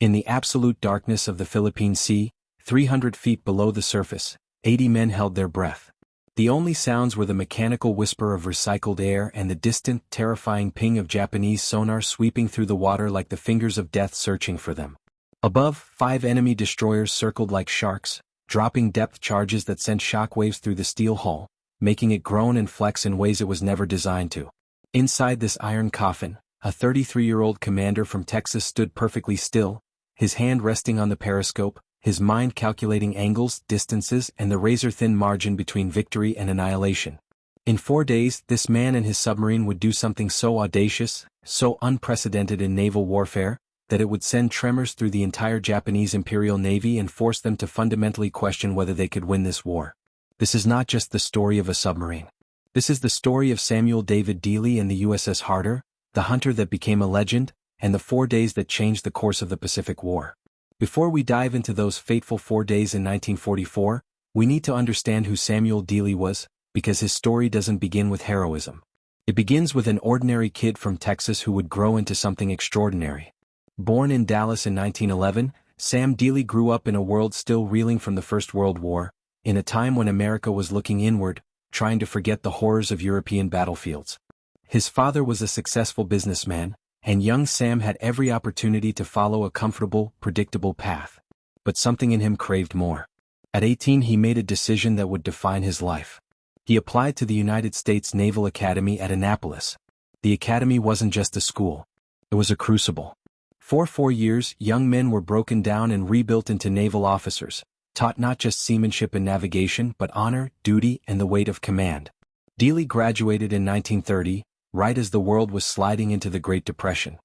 In the absolute darkness of the Philippine Sea, 300 feet below the surface, 80 men held their breath. The only sounds were the mechanical whisper of recycled air and the distant, terrifying ping of Japanese sonar sweeping through the water like the fingers of death searching for them. Above, 5 enemy destroyers circled like sharks, dropping depth charges that sent shockwaves through the steel hull, making it groan and flex in ways it was never designed to. Inside this iron coffin, a 33-year-old commander from Texas stood perfectly still, his hand resting on the periscope, his mind calculating angles, distances, and the razor-thin margin between victory and annihilation. In 4 days, this man and his submarine would do something so audacious, so unprecedented in naval warfare, that it would send tremors through the entire Japanese Imperial Navy and force them to fundamentally question whether they could win this war. This is not just the story of a submarine. This is the story of Samuel David Dealey and the USS Harder, the hunter that became a legend, and the 4 days that changed the course of the Pacific War. Before we dive into those fateful 4 days in 1944, we need to understand who Samuel Dealey was, because his story doesn't begin with heroism. It begins with an ordinary kid from Texas who would grow into something extraordinary. Born in Dallas in 1911, Sam Dealey grew up in a world still reeling from the First World War, in a time when America was looking inward, trying to forget the horrors of European battlefields. His father was a successful businessman, and young Sam had every opportunity to follow a comfortable, predictable path. But something in him craved more. At 18 he made a decision that would define his life. He applied to the United States Naval Academy at Annapolis. The academy wasn't just a school. It was a crucible. For 4 years, young men were broken down and rebuilt into naval officers, taught not just seamanship and navigation but honor, duty, and the weight of command. Dealey graduated in 1930, right as the world was sliding into the Great Depression.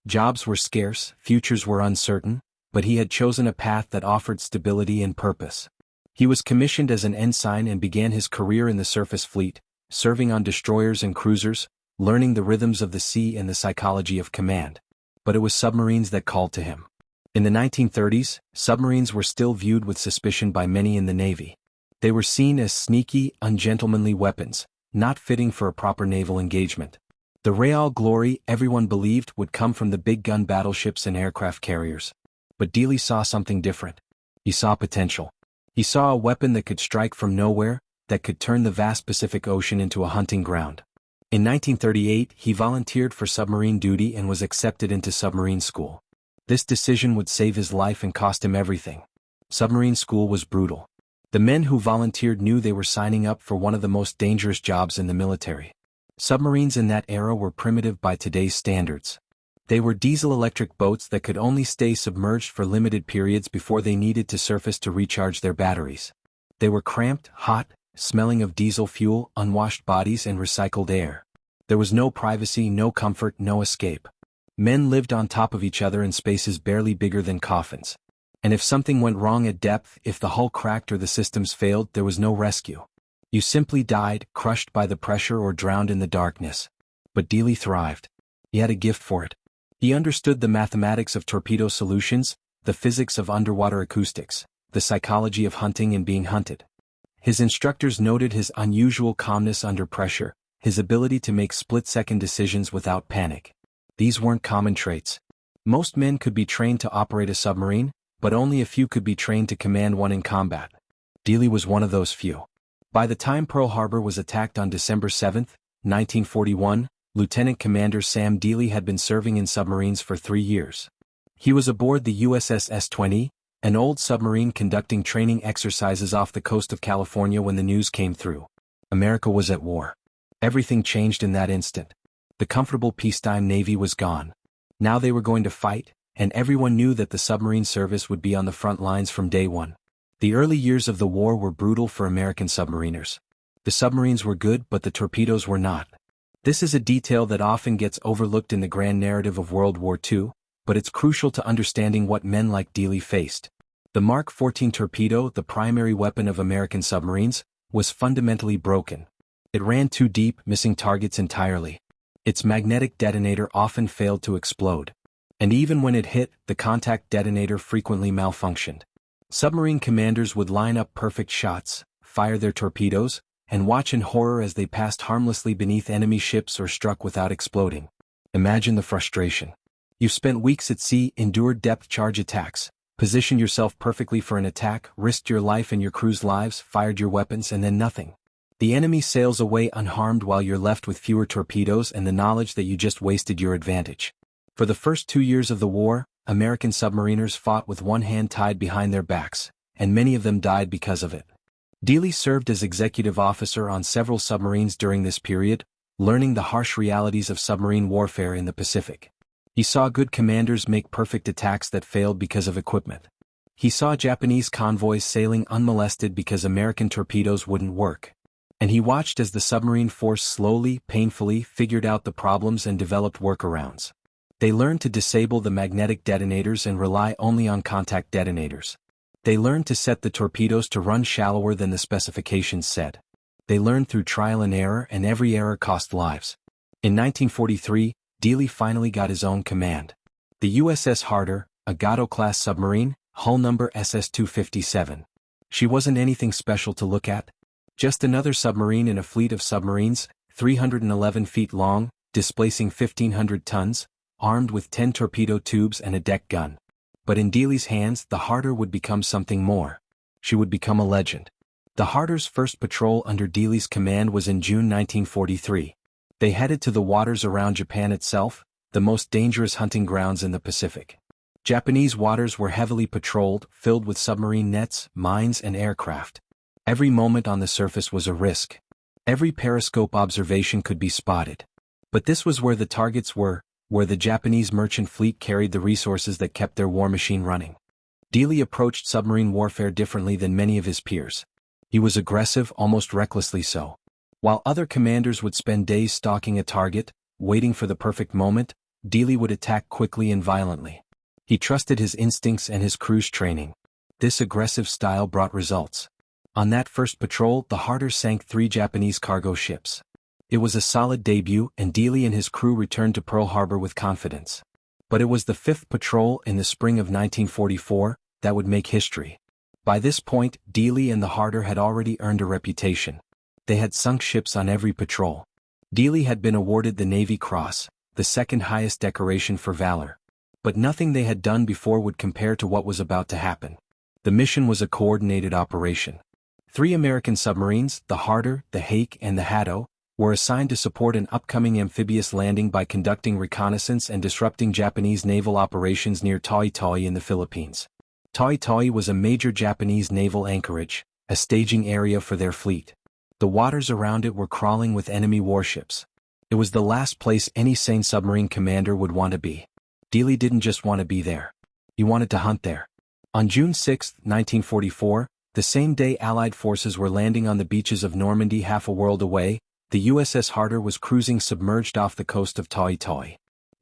Jobs were scarce, futures were uncertain, but he had chosen a path that offered stability and purpose. He was commissioned as an ensign and began his career in the surface fleet, serving on destroyers and cruisers, learning the rhythms of the sea and the psychology of command. But it was submarines that called to him. In the 1930s, submarines were still viewed with suspicion by many in the Navy. They were seen as sneaky, ungentlemanly weapons, not fitting for a proper naval engagement. The real glory, everyone believed, would come from the big gun battleships and aircraft carriers. But Dealey saw something different. He saw potential. He saw a weapon that could strike from nowhere, that could turn the vast Pacific Ocean into a hunting ground. In 1938, he volunteered for submarine duty and was accepted into submarine school. This decision would save his life and cost him everything. Submarine school was brutal. The men who volunteered knew they were signing up for one of the most dangerous jobs in the military. Submarines in that era were primitive by today's standards. They were diesel-electric boats that could only stay submerged for limited periods before they needed to surface to recharge their batteries. They were cramped, hot, smelling of diesel fuel, unwashed bodies, and recycled air. There was no privacy, no comfort, no escape. Men lived on top of each other in spaces barely bigger than coffins. And if something went wrong at depth, if the hull cracked or the systems failed, there was no rescue. You simply died, crushed by the pressure or drowned in the darkness. But Dealey thrived. He had a gift for it. He understood the mathematics of torpedo solutions, the physics of underwater acoustics, the psychology of hunting and being hunted. His instructors noted his unusual calmness under pressure, his ability to make split-second decisions without panic. These weren't common traits. Most men could be trained to operate a submarine, but only a few could be trained to command one in combat. Dealey was one of those few. By the time Pearl Harbor was attacked on December 7, 1941, Lieutenant Commander Sam Dealey had been serving in submarines for 3 years. He was aboard the USS S-20, an old submarine conducting training exercises off the coast of California when the news came through. America was at war. Everything changed in that instant. The comfortable peacetime Navy was gone. Now they were going to fight, and everyone knew that the submarine service would be on the front lines from day one. The early years of the war were brutal for American submariners. The submarines were good, but the torpedoes were not. This is a detail that often gets overlooked in the grand narrative of World War II, but it's crucial to understanding what men like Dealey faced. The Mark 14 torpedo, the primary weapon of American submarines, was fundamentally broken. It ran too deep, missing targets entirely. Its magnetic detonator often failed to explode. And even when it hit, the contact detonator frequently malfunctioned. Submarine commanders would line up perfect shots, fire their torpedoes, and watch in horror as they passed harmlessly beneath enemy ships or struck without exploding. Imagine the frustration. You've spent weeks at sea, endured depth charge attacks, positioned yourself perfectly for an attack, risked your life and your crew's lives, fired your weapons, and then nothing. The enemy sails away unharmed while you're left with fewer torpedoes and the knowledge that you just wasted your advantage. For the first 2 years of the war, American submariners fought with one hand tied behind their backs, and many of them died because of it. Dealey served as executive officer on several submarines during this period, learning the harsh realities of submarine warfare in the Pacific. He saw good commanders make perfect attacks that failed because of equipment. He saw Japanese convoys sailing unmolested because American torpedoes wouldn't work. And he watched as the submarine force slowly, painfully figured out the problems and developed workarounds. They learned to disable the magnetic detonators and rely only on contact detonators. They learned to set the torpedoes to run shallower than the specifications said. They learned through trial and error, and every error cost lives. In 1943, Dealey finally got his own command. The USS Harder, a Gato-class submarine, hull number SS-257. She wasn't anything special to look at. Just another submarine in a fleet of submarines, 311 feet long, displacing 1,500 tons, armed with 10 torpedo tubes and a deck gun. But in Dealey's hands, the Harder would become something more. She would become a legend. The Harder's first patrol under Dealey's command was in June 1943. They headed to the waters around Japan itself, the most dangerous hunting grounds in the Pacific. Japanese waters were heavily patrolled, filled with submarine nets, mines, and aircraft. Every moment on the surface was a risk. Every periscope observation could be spotted. But this was where the targets were, where the Japanese merchant fleet carried the resources that kept their war machine running. Dealey approached submarine warfare differently than many of his peers. He was aggressive, almost recklessly so. While other commanders would spend days stalking a target, waiting for the perfect moment, Dealey would attack quickly and violently. He trusted his instincts and his crew's training. This aggressive style brought results. On that first patrol, the Harder sank 3 Japanese cargo ships. It was a solid debut, and Dealey and his crew returned to Pearl Harbor with confidence. But it was the 5th patrol in the spring of 1944 that would make history. By this point, Dealey and the Harder had already earned a reputation. They had sunk ships on every patrol. Dealey had been awarded the Navy Cross, the second highest decoration for valor. But nothing they had done before would compare to what was about to happen. The mission was a coordinated operation. 3 American submarines, the Harder, the Hake, and the Hato, were assigned to support an upcoming amphibious landing by conducting reconnaissance and disrupting Japanese naval operations near Tawi in the Philippines. Tawi was a major Japanese naval anchorage, a staging area for their fleet. The waters around it were crawling with enemy warships. It was the last place any sane submarine commander would want to be. Dealey didn't just want to be there. He wanted to hunt there. On June 6, 1944, the same day Allied forces were landing on the beaches of Normandy half a world away, the USS Harder was cruising submerged off the coast of Tawi.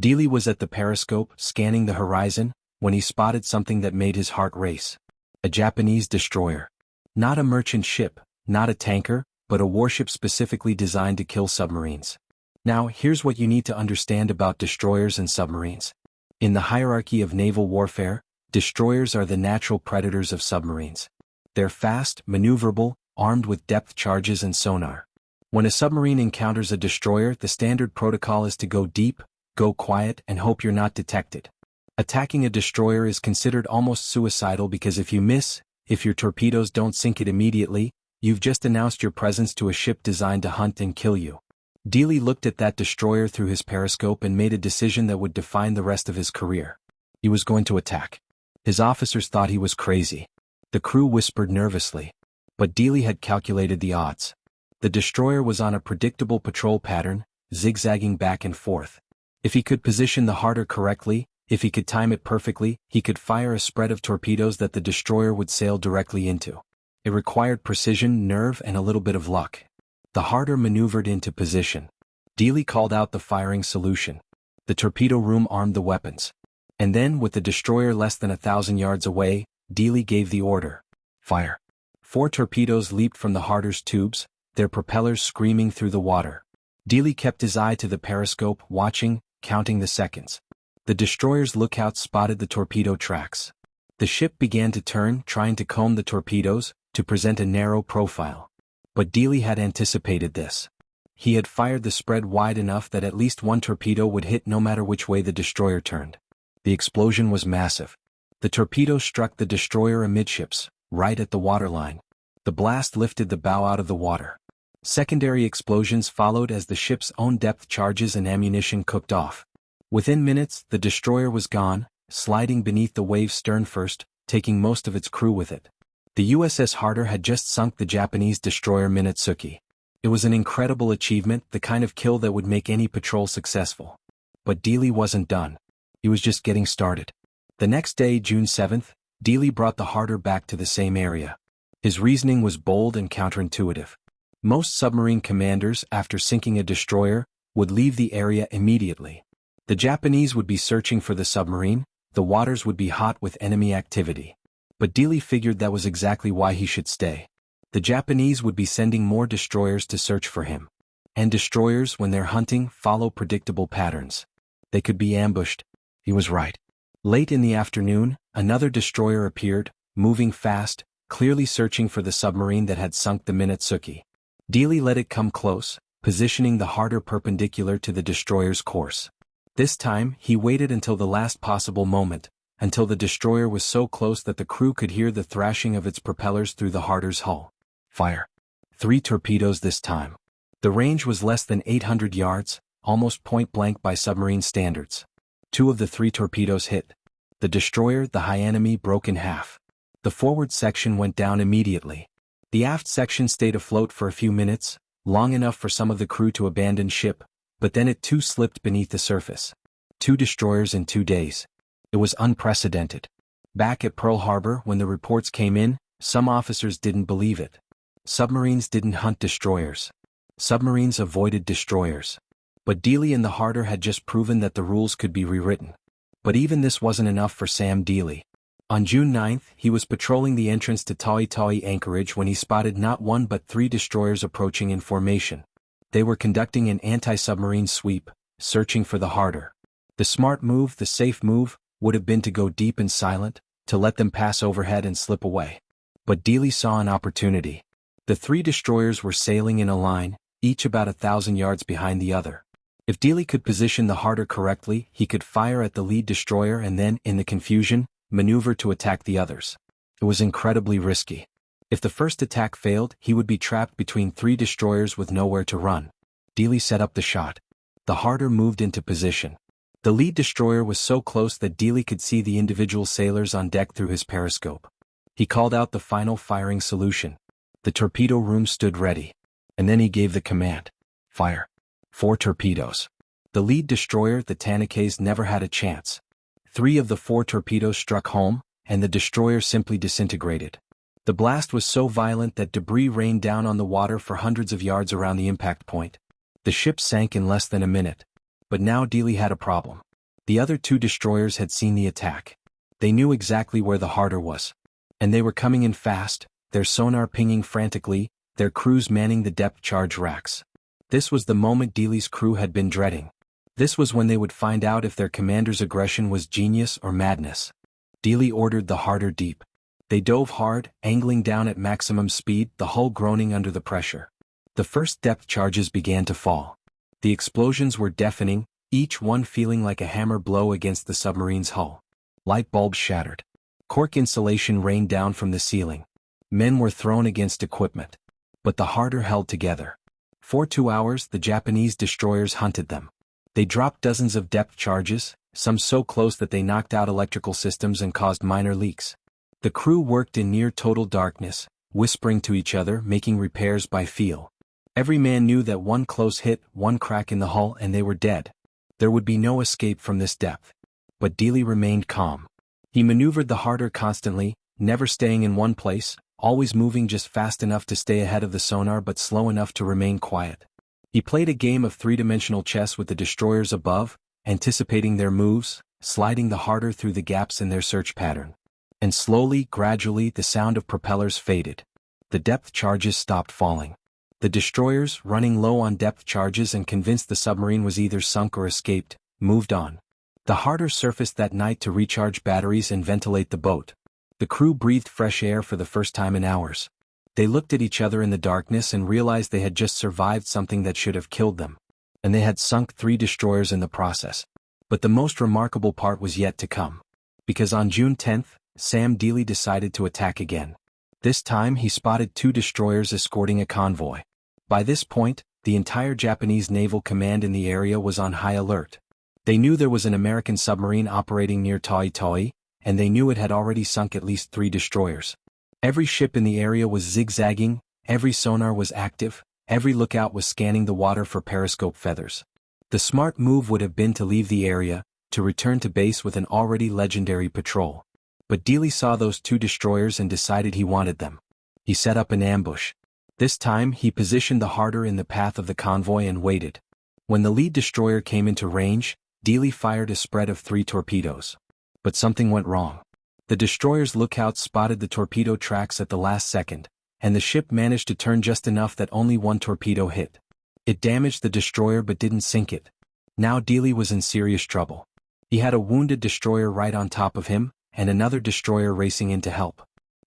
Dealey was at the periscope, scanning the horizon, when he spotted something that made his heart race. A Japanese destroyer. Not a merchant ship, not a tanker, but a warship specifically designed to kill submarines. Now, here's what you need to understand about destroyers and submarines. In the hierarchy of naval warfare, destroyers are the natural predators of submarines. They're fast, maneuverable, armed with depth charges and sonar. When a submarine encounters a destroyer, the standard protocol is to go deep, go quiet, and hope you're not detected. Attacking a destroyer is considered almost suicidal because if you miss, if your torpedoes don't sink it immediately, you've just announced your presence to a ship designed to hunt and kill you. Dealey looked at that destroyer through his periscope and made a decision that would define the rest of his career. He was going to attack. His officers thought he was crazy. The crew whispered nervously. But Dealey had calculated the odds. The destroyer was on a predictable patrol pattern, zigzagging back and forth. If he could position the Harder correctly, if he could time it perfectly, he could fire a spread of torpedoes that the destroyer would sail directly into. It required precision, nerve, and a little bit of luck. The Harder maneuvered into position. Dealey called out the firing solution. The torpedo room armed the weapons. And then, with the destroyer less than 1,000 yards away, Dealey gave the order. Fire. 4 torpedoes leaped from the Harder's tubes, their propellers screaming through the water. Dealey kept his eye to the periscope, watching, counting the seconds. The destroyer's lookout spotted the torpedo tracks. The ship began to turn, trying to comb the torpedoes, to present a narrow profile. But Dealey had anticipated this. He had fired the spread wide enough that at least one torpedo would hit no matter which way the destroyer turned. The explosion was massive. The torpedo struck the destroyer amidships, right at the waterline. The blast lifted the bow out of the water. Secondary explosions followed as the ship's own depth charges and ammunition cooked off. Within minutes, the destroyer was gone, sliding beneath the wave's stern first, taking most of its crew with it. The USS Harder had just sunk the Japanese destroyer Minetsuki. It was an incredible achievement, the kind of kill that would make any patrol successful. But Dealey wasn't done. He was just getting started. The next day, June 7th, Dealey brought the Harder back to the same area. His reasoning was bold and counterintuitive. Most submarine commanders, after sinking a destroyer, would leave the area immediately. The Japanese would be searching for the submarine, the waters would be hot with enemy activity. But Dealey figured that was exactly why he should stay. The Japanese would be sending more destroyers to search for him. And destroyers, when they're hunting, follow predictable patterns. They could be ambushed. He was right. Late in the afternoon, another destroyer appeared, moving fast, clearly searching for the submarine that had sunk the Minetsuki. Dealey let it come close, positioning the Harder perpendicular to the destroyer's course. This time, he waited until the last possible moment, until the destroyer was so close that the crew could hear the thrashing of its propellers through the Harder's hull. Fire. 3 torpedoes this time. The range was less than 800 yards, almost point-blank by submarine standards. 2 of the 3 torpedoes hit. The destroyer, the high enemy, broke in half. The forward section went down immediately. The aft section stayed afloat for a few minutes, long enough for some of the crew to abandon ship, but then it too slipped beneath the surface. 2 destroyers in 2 days. It was unprecedented. Back at Pearl Harbor, when the reports came in, some officers didn't believe it. Submarines didn't hunt destroyers. Submarines avoided destroyers. But Dealey and the Harder had just proven that the rules could be rewritten. But even this wasn't enough for Sam Dealey. On June 9th, he was patrolling the entrance to Tawi anchorage when he spotted not 1 but 3 destroyers approaching in formation. They were conducting an anti-submarine sweep, searching for the Harder. The smart move, the safe move, would have been to go deep and silent, to let them pass overhead and slip away. But Dealey saw an opportunity. The 3 destroyers were sailing in a line, each about 1,000 yards behind the other. If Dealey could position the Harder correctly, he could fire at the lead destroyer and then, in the confusion, maneuver to attack the others. It was incredibly risky. If the first attack failed, he would be trapped between 3 destroyers with nowhere to run. Dealey set up the shot. The Harder moved into position. The lead destroyer was so close that Dealey could see the individual sailors on deck through his periscope. He called out the final firing solution. The torpedo room stood ready. And then he gave the command. Fire. 4 torpedoes. The lead destroyer, the Tanakays, never had a chance. 3 of the 4 torpedoes struck home, and the destroyer simply disintegrated. The blast was so violent that debris rained down on the water for hundreds of yards around the impact point. The ship sank in less than a minute. But now Dealey had a problem. The other 2 destroyers had seen the attack. They knew exactly where the Harder was. And they were coming in fast, their sonar pinging frantically, their crews manning the depth charge racks. This was the moment Dealey's crew had been dreading. This was when they would find out if their commander's aggression was genius or madness. Dealey ordered the Harder deep. They dove hard, angling down at maximum speed, the hull groaning under the pressure. The first depth charges began to fall. The explosions were deafening, each one feeling like a hammer blow against the submarine's hull. Light bulbs shattered. Cork insulation rained down from the ceiling. Men were thrown against equipment. But the Harder held together. For 2 hours, the Japanese destroyers hunted them. They dropped dozens of depth charges, some so close that they knocked out electrical systems and caused minor leaks. The crew worked in near total darkness, whispering to each other, making repairs by feel. Every man knew that one close hit, one crack in the hull, and they were dead. There would be no escape from this depth. But Dealey remained calm. He maneuvered the Harder constantly, never staying in one place, always moving just fast enough to stay ahead of the sonar but slow enough to remain quiet. He played a game of 3-dimensional chess with the destroyers above, anticipating their moves, sliding the Harder through the gaps in their search pattern. And slowly, gradually, the sound of propellers faded. The depth charges stopped falling. The destroyers, running low on depth charges and convinced the submarine was either sunk or escaped, moved on. The Harder surfaced that night to recharge batteries and ventilate the boat. The crew breathed fresh air for the first time in hours. They looked at each other in the darkness and realized they had just survived something that should have killed them. And they had sunk 3 destroyers in the process. But the most remarkable part was yet to come. Because on June 10, Sam Dealey decided to attack again. This time he spotted 2 destroyers escorting a convoy. By this point, the entire Japanese naval command in the area was on high alert. They knew there was an American submarine operating near Taui, and they knew it had already sunk at least 3 destroyers. Every ship in the area was zigzagging, every sonar was active, every lookout was scanning the water for periscope feathers. The smart move would have been to leave the area, to return to base with an already legendary patrol. But Dealey saw those 2 destroyers and decided he wanted them. He set up an ambush. This time he positioned the Harder in the path of the convoy and waited. When the lead destroyer came into range, Dealey fired a spread of 3 torpedoes. But something went wrong. The destroyer's lookouts spotted the torpedo tracks at the last second, and the ship managed to turn just enough that only 1 torpedo hit. It damaged the destroyer but didn't sink it. Now Dealey was in serious trouble. He had a wounded destroyer right on top of him, and another destroyer racing in to help.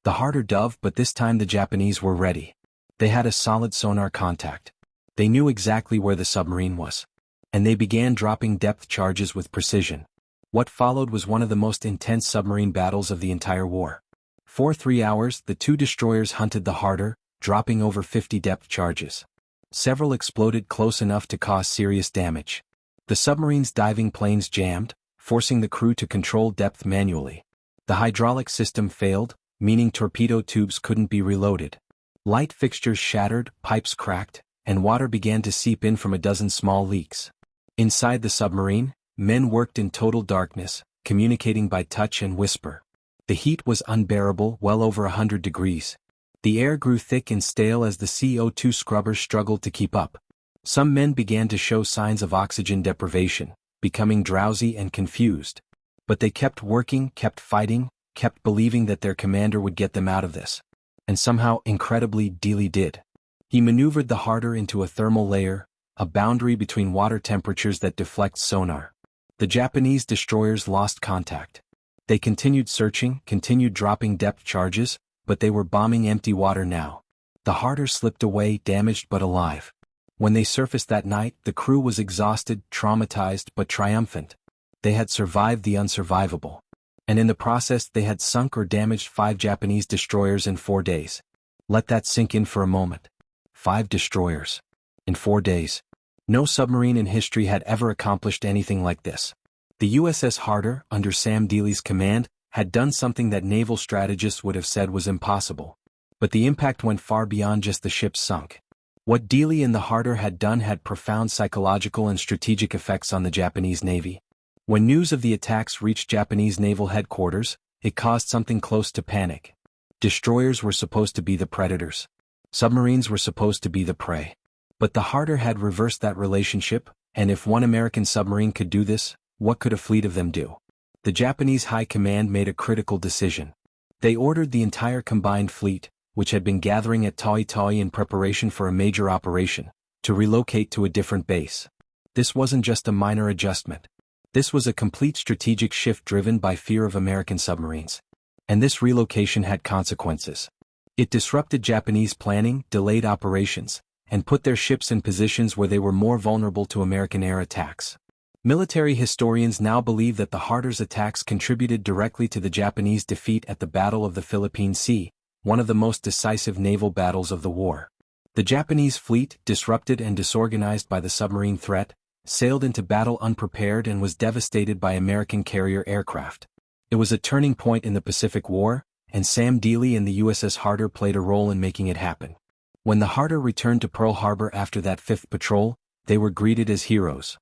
The Harder dove, but this time the Japanese were ready. They had a solid sonar contact. They knew exactly where the submarine was. And they began dropping depth charges with precision. What followed was one of the most intense submarine battles of the entire war. For 3 hours, the 2 destroyers hunted the Harder, dropping over 50 depth charges. Several exploded close enough to cause serious damage. The submarine's diving planes jammed, forcing the crew to control depth manually. The hydraulic system failed, meaning torpedo tubes couldn't be reloaded. Light fixtures shattered, pipes cracked, and water began to seep in from a dozen small leaks. Inside the submarine, men worked in total darkness, communicating by touch and whisper. The heat was unbearable, well over 100 degrees. The air grew thick and stale as the CO2 scrubbers struggled to keep up. Some men began to show signs of oxygen deprivation, becoming drowsy and confused. But they kept working, kept fighting, kept believing that their commander would get them out of this. And somehow, incredibly, Dealey did. He maneuvered the Harder into a thermal layer, a boundary between water temperatures that deflects sonar. The Japanese destroyers lost contact. They continued searching, continued dropping depth charges, but they were bombing empty water now. The Harder slipped away, damaged but alive. When they surfaced that night, the crew was exhausted, traumatized, but triumphant. They had survived the unsurvivable. And in the process they had sunk or damaged 5 Japanese destroyers in 4 days. Let that sink in for a moment. 5 destroyers. In 4 days. No submarine in history had ever accomplished anything like this. The USS Harder, under Sam Dealey's command, had done something that naval strategists would have said was impossible. But the impact went far beyond just the ship sunk. What Dealey and the Harder had done had profound psychological and strategic effects on the Japanese Navy. When news of the attacks reached Japanese naval headquarters, it caused something close to panic. Destroyers were supposed to be the predators. Submarines were supposed to be the prey. But the Harder had reversed that relationship, and if one American submarine could do this, what could a fleet of them do? The Japanese High Command made a critical decision. They ordered the entire combined fleet, which had been gathering at Taui in preparation for a major operation, to relocate to a different base. This wasn't just a minor adjustment. This was a complete strategic shift driven by fear of American submarines. And this relocation had consequences. It disrupted Japanese planning, delayed operations, and put their ships in positions where they were more vulnerable to American air attacks. Military historians now believe that the Harder's attacks contributed directly to the Japanese defeat at the Battle of the Philippine Sea, one of the most decisive naval battles of the war. The Japanese fleet, disrupted and disorganized by the submarine threat, sailed into battle unprepared and was devastated by American carrier aircraft. It was a turning point in the Pacific War, and Sam Dealey and the USS Harder played a role in making it happen. When the Harder returned to Pearl Harbor after that 5th patrol, they were greeted as heroes.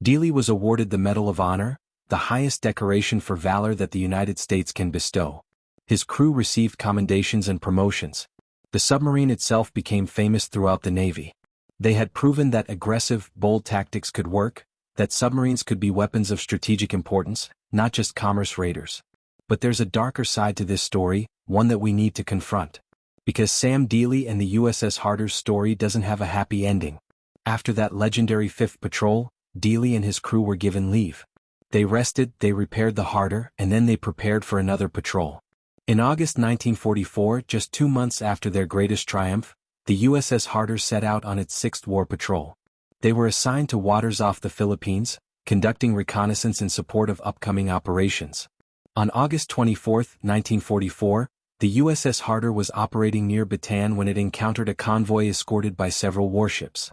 Dealey was awarded the Medal of Honor, the highest decoration for valor that the United States can bestow. His crew received commendations and promotions. The submarine itself became famous throughout the Navy. They had proven that aggressive, bold tactics could work, that submarines could be weapons of strategic importance, not just commerce raiders. But there's a darker side to this story, one that we need to confront. Because Sam Dealey and the USS Harder's story doesn't have a happy ending. After that legendary 5th patrol, Dealey and his crew were given leave. They rested, they repaired the Harder, and then they prepared for another patrol. In August 1944, just 2 months after their greatest triumph, the USS Harder set out on its 6th war patrol. They were assigned to waters off the Philippines, conducting reconnaissance in support of upcoming operations. On August 24, 1944, the USS Harder was operating near Bataan when it encountered a convoy escorted by several warships.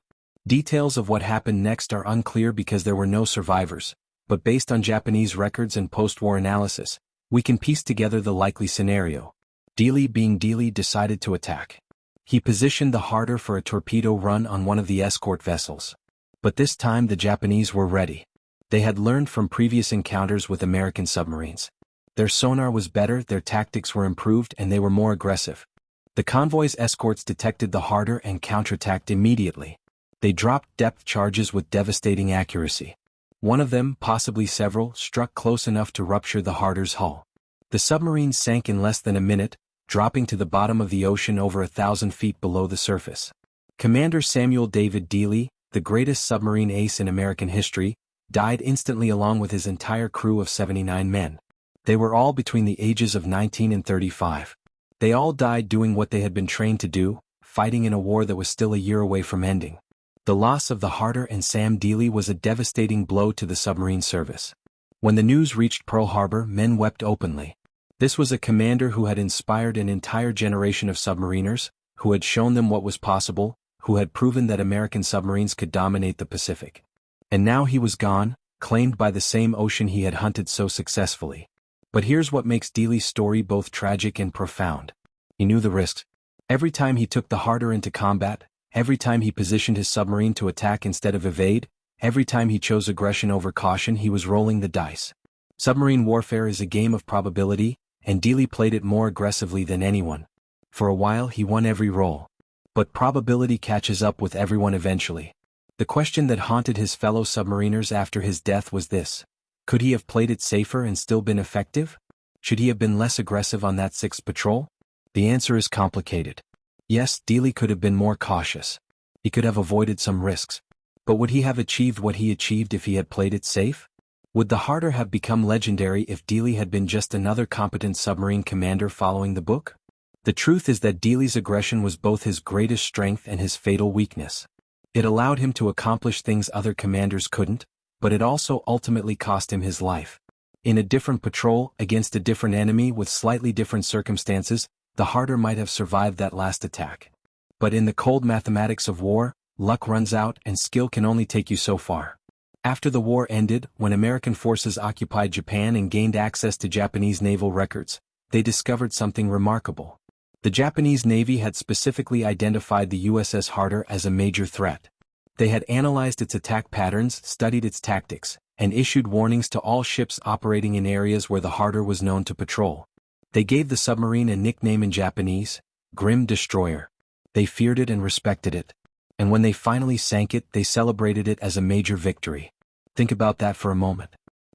Details of what happened next are unclear because there were no survivors, but based on Japanese records and post-war analysis, we can piece together the likely scenario. Dealey, being Dealey, decided to attack. He positioned the Harder for a torpedo run on one of the escort vessels. But this time the Japanese were ready. They had learned from previous encounters with American submarines. Their sonar was better, their tactics were improved, and they were more aggressive. The convoy's escorts detected the Harder and counterattacked immediately. They dropped depth charges with devastating accuracy. One of them, possibly several, struck close enough to rupture the Harder's hull. The submarine sank in less than a minute, dropping to the bottom of the ocean over 1,000 feet below the surface. Commander Samuel David Dealey, the greatest submarine ace in American history, died instantly along with his entire crew of 79 men. They were all between the ages of 19 and 35. They all died doing what they had been trained to do, fighting in a war that was still a year away from ending. The loss of the Harder and Sam Dealey was a devastating blow to the submarine service. When the news reached Pearl Harbor, men wept openly. This was a commander who had inspired an entire generation of submariners, who had shown them what was possible, who had proven that American submarines could dominate the Pacific. And now he was gone, claimed by the same ocean he had hunted so successfully. But here's what makes Dealey's story both tragic and profound. He knew the risks. Every time he took the Harder into combat, every time he positioned his submarine to attack instead of evade, every time he chose aggression over caution, he was rolling the dice. Submarine warfare is a game of probability, and Dealey played it more aggressively than anyone. For a while he won every roll. But probability catches up with everyone eventually. The question that haunted his fellow submariners after his death was this: could he have played it safer and still been effective? Should he have been less aggressive on that sixth patrol? The answer is complicated. Yes, Dealey could have been more cautious. He could have avoided some risks. But would he have achieved what he achieved if he had played it safe? Would the Harder have become legendary if Dealey had been just another competent submarine commander following the book? The truth is that Dealey's aggression was both his greatest strength and his fatal weakness. It allowed him to accomplish things other commanders couldn't, but it also ultimately cost him his life. In a different patrol, against a different enemy with slightly different circumstances, the Harder might have survived that last attack. But in the cold mathematics of war, luck runs out and skill can only take you so far. After the war ended, when American forces occupied Japan and gained access to Japanese naval records, they discovered something remarkable. The Japanese Navy had specifically identified the USS Harder as a major threat. They had analyzed its attack patterns, studied its tactics, and issued warnings to all ships operating in areas where the Harder was known to patrol. They gave the submarine a nickname in Japanese: Grim Destroyer. They feared it and respected it. And when they finally sank it, they celebrated it as a major victory. Think about that for a moment.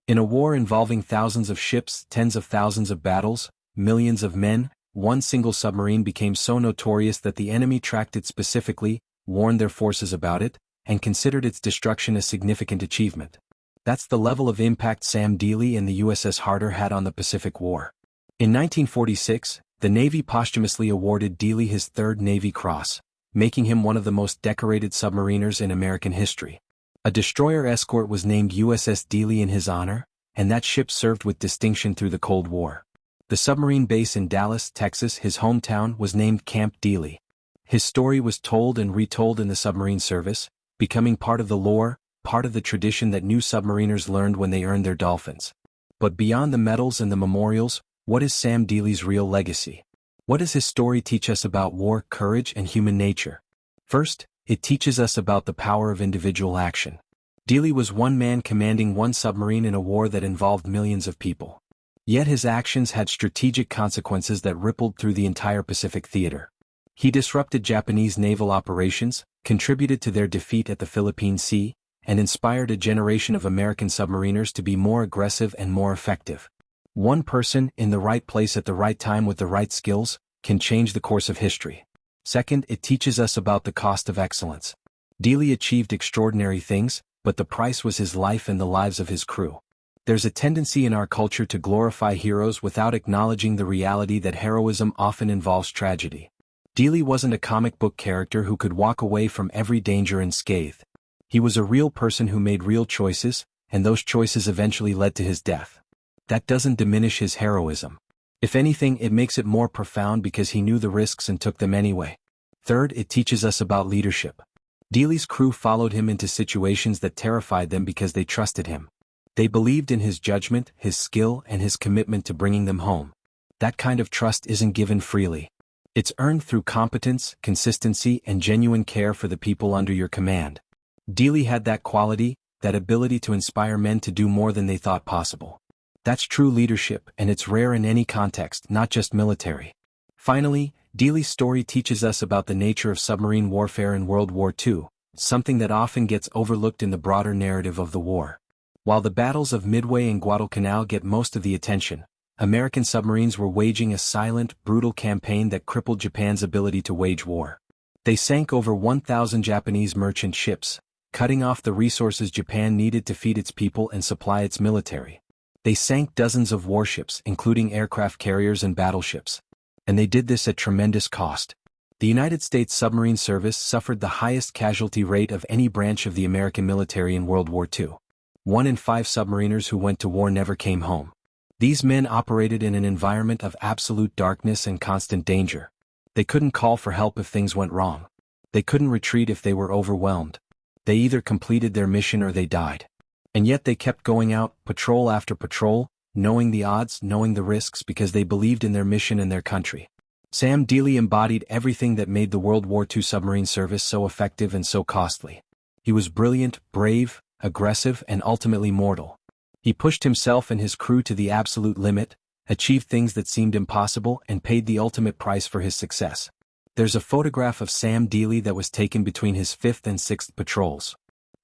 In a war involving thousands of ships, tens of thousands of battles, millions of men, one single submarine became so notorious that the enemy tracked it specifically, warned their forces about it, and considered its destruction a significant achievement. That's the level of impact Sam Dealey and the USS Harder had on the Pacific War. In 1946, the Navy posthumously awarded Dealey his third Navy Cross, making him one of the most decorated submariners in American history. A destroyer escort was named USS Dealey in his honor, and that ship served with distinction through the Cold War. The submarine base in Dallas, Texas, his hometown, was named Camp Dealey. His story was told and retold in the submarine service, becoming part of the lore, part of the tradition that new submariners learned when they earned their dolphins. But beyond the medals and the memorials, what is Sam Dealey's real legacy? What does his story teach us about war, courage, and human nature? First, it teaches us about the power of individual action. Dealey was one man commanding one submarine in a war that involved millions of people. Yet his actions had strategic consequences that rippled through the entire Pacific theater. He disrupted Japanese naval operations, contributed to their defeat at the Philippine Sea, and inspired a generation of American submariners to be more aggressive and more effective. One person, in the right place at the right time with the right skills, can change the course of history. Second, it teaches us about the cost of excellence. Dealey achieved extraordinary things, but the price was his life and the lives of his crew. There's a tendency in our culture to glorify heroes without acknowledging the reality that heroism often involves tragedy. Dealey wasn't a comic book character who could walk away from every danger unscathed. He was a real person who made real choices, and those choices eventually led to his death. That doesn't diminish his heroism. If anything, it makes it more profound because he knew the risks and took them anyway. Third, it teaches us about leadership. Dealey's crew followed him into situations that terrified them because they trusted him. They believed in his judgment, his skill, and his commitment to bringing them home. That kind of trust isn't given freely. It's earned through competence, consistency, and genuine care for the people under your command. Dealey had that quality, that ability to inspire men to do more than they thought possible. That's true leadership, and it's rare in any context, not just military. Finally, Dealey's story teaches us about the nature of submarine warfare in World War II, something that often gets overlooked in the broader narrative of the war. While the battles of Midway and Guadalcanal get most of the attention, American submarines were waging a silent, brutal campaign that crippled Japan's ability to wage war. They sank over 1,000 Japanese merchant ships, cutting off the resources Japan needed to feed its people and supply its military. They sank dozens of warships, including aircraft carriers and battleships. And they did this at tremendous cost. The United States Submarine Service suffered the highest casualty rate of any branch of the American military in World War II. 1 in 5 submariners who went to war never came home. These men operated in an environment of absolute darkness and constant danger. They couldn't call for help if things went wrong. They couldn't retreat if they were overwhelmed. They either completed their mission or they died. And yet they kept going out, patrol after patrol, knowing the odds, knowing the risks because they believed in their mission and their country. Sam Dealey embodied everything that made the World War II submarine service so effective and so costly. He was brilliant, brave, aggressive, and ultimately mortal. He pushed himself and his crew to the absolute limit, achieved things that seemed impossible, and paid the ultimate price for his success. There's a photograph of Sam Dealey that was taken between his 5th and 6th patrols.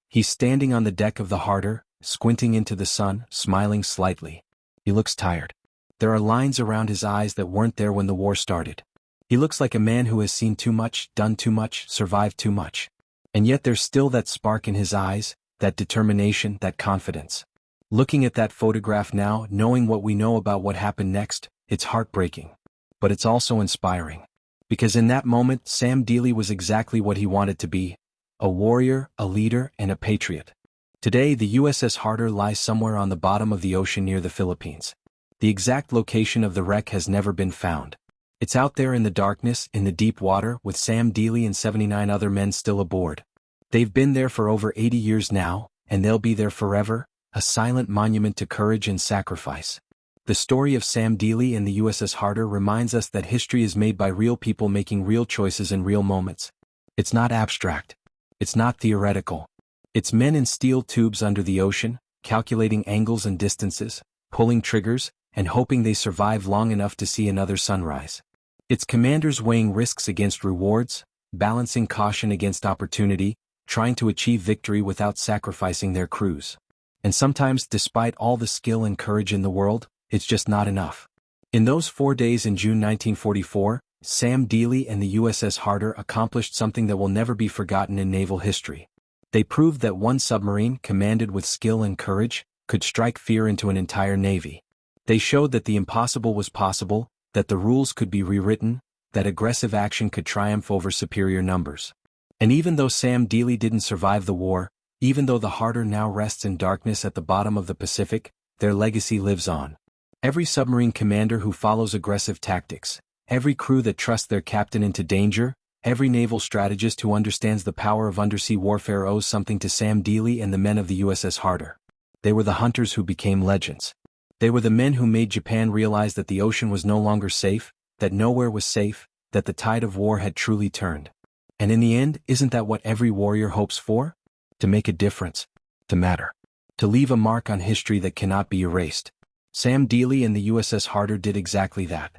He's standing on the deck of the Harder, squinting into the sun, smiling slightly. He looks tired. There are lines around his eyes that weren't there when the war started. He looks like a man who has seen too much, done too much, survived too much. And yet there's still that spark in his eyes, that determination, that confidence. Looking at that photograph now, knowing what we know about what happened next, it's heartbreaking. But it's also inspiring. Because in that moment, Sam Dealey was exactly what he wanted to be: a warrior, a leader, and a patriot. Today, the USS Harder lies somewhere on the bottom of the ocean near the Philippines. The exact location of the wreck has never been found. It's out there in the darkness, in the deep water, with Sam Dealey and 79 other men still aboard. They've been there for over 80 years now, and they'll be there forever, a silent monument to courage and sacrifice. The story of Sam Dealey and the USS Harder reminds us that history is made by real people making real choices in real moments. It's not abstract. It's not theoretical. It's men in steel tubes under the ocean, calculating angles and distances, pulling triggers, and hoping they survive long enough to see another sunrise. It's commanders weighing risks against rewards, balancing caution against opportunity, trying to achieve victory without sacrificing their crews. And sometimes, despite all the skill and courage in the world, it's just not enough. In those 4 days in June 1944, Sam Dealey and the USS Harder accomplished something that will never be forgotten in naval history. They proved that one submarine, commanded with skill and courage, could strike fear into an entire navy. They showed that the impossible was possible, that the rules could be rewritten, that aggressive action could triumph over superior numbers. And even though Sam Dealey didn't survive the war, even though the Harder now rests in darkness at the bottom of the Pacific, their legacy lives on. Every submarine commander who follows aggressive tactics, every crew that trusts their captain into danger, every naval strategist who understands the power of undersea warfare owes something to Sam Dealey and the men of the USS Harder. They were the hunters who became legends. They were the men who made Japan realize that the ocean was no longer safe, that nowhere was safe, that the tide of war had truly turned. And in the end, isn't that what every warrior hopes for? To make a difference, to matter, to leave a mark on history that cannot be erased. Sam Dealey and the USS Harder did exactly that.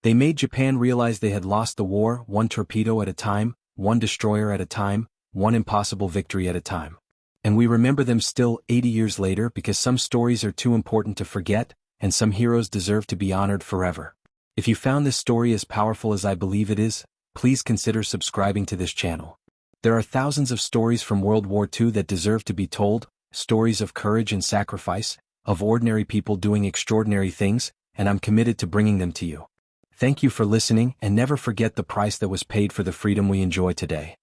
They made Japan realize they had lost the war, one torpedo at a time, one destroyer at a time, one impossible victory at a time. And we remember them still 80 years later because some stories are too important to forget, and some heroes deserve to be honored forever. If you found this story as powerful as I believe it is, please consider subscribing to this channel. There are thousands of stories from World War II that deserve to be told, stories of courage and sacrifice, of ordinary people doing extraordinary things, and I'm committed to bringing them to you. Thank you for listening, and never forget the price that was paid for the freedom we enjoy today.